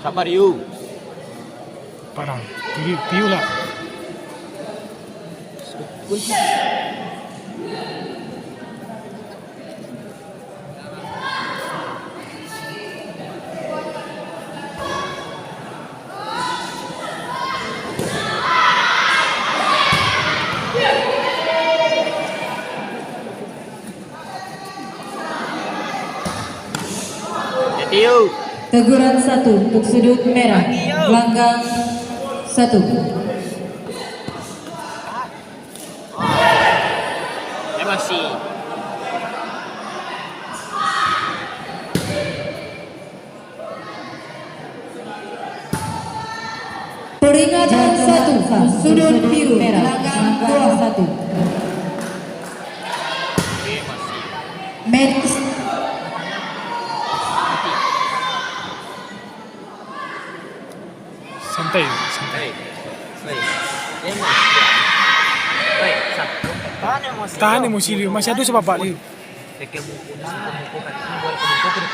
Sabar yuk. Parang, piu lah. Yuk. Teguran 1 untuk sudut merah, gelanggang 1. Masih. Peringatan 1 sudut biru merah, gelanggang 1. Medis Santai. Tahan emosi Liu, masih ada sebab Liu.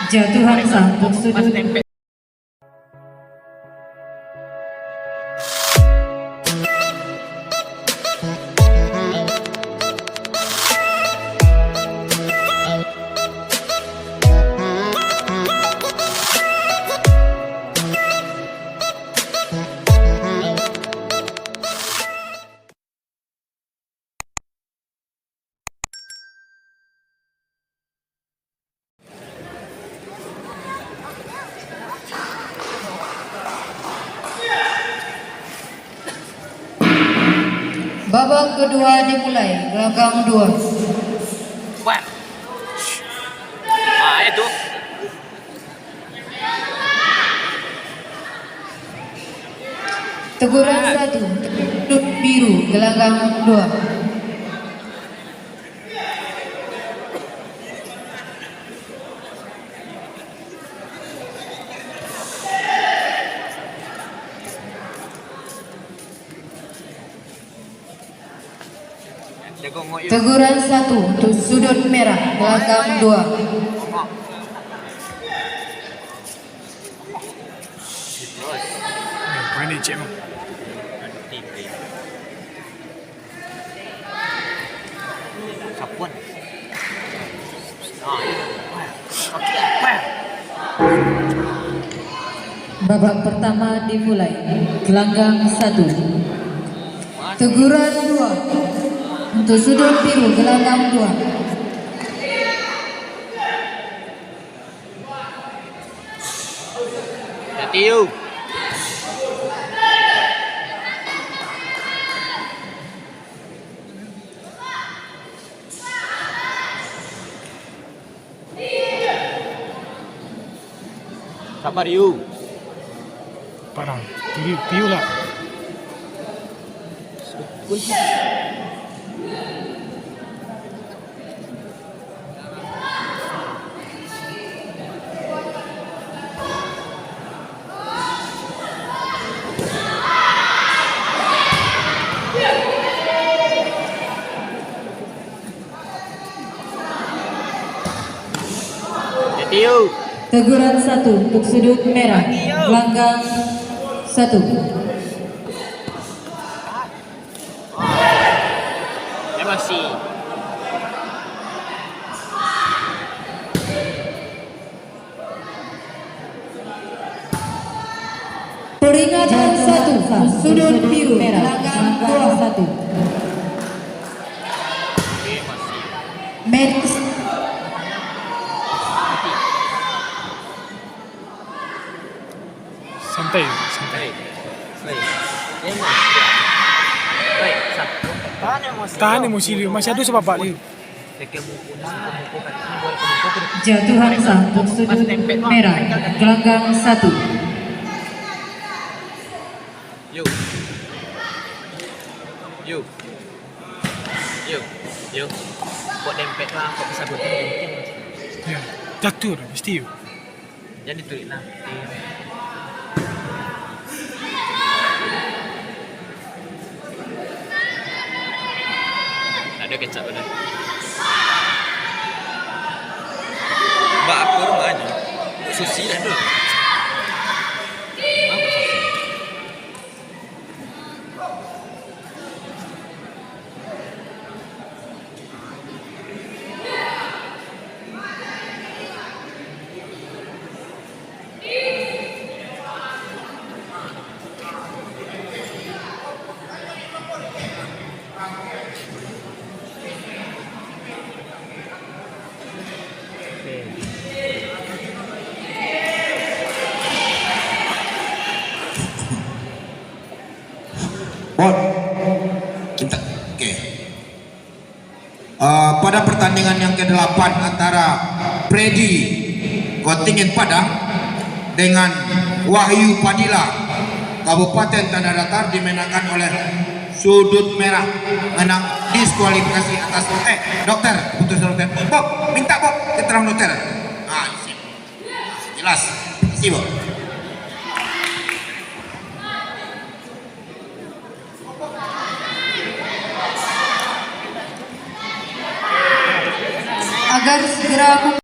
jatuhan sah untuk sudut babak kedua dimulai, gelanggang 2. Wah. Itu. Teguran 1 sudut biru, gelanggang 2. Teguran 1 untuk sudut merah, gelanggang 2. Poin ni cik mah. Sapun. Babak pertama dimulai, gelanggang 1. Teguran 2 untuk sudut biru, gelanggang 2. Yuk. Sabar yuk. Parang, piu lah. Yuk. Teguran 1 untuk sudut merah, gelanggang 1. Masih. Peringatan 1 sudut biru merah, gelanggang 1. Medis Santai. Tahan emosi Liu, masih ada sebab Liu. jatuhan sah untuk sudut merah, gelanggang 1. Yuk. Buat dempet lah, kok bisa buat mungkin. Ya, jatuh dah mesti. Jadi tulis lah. Ada kecap ada. Mbak aku rumahnya. Susi dah tu. pertandingan yang ke-8 antara Freddy kontingen Padang dengan Wahyu Padilla Kabupaten Tanah Datar dimenangkan oleh sudut merah, menang diskualifikasi atas dokter putus dokter. Bob, minta Bob keterangan dokter. Jelas, kasih Bob. Agar segera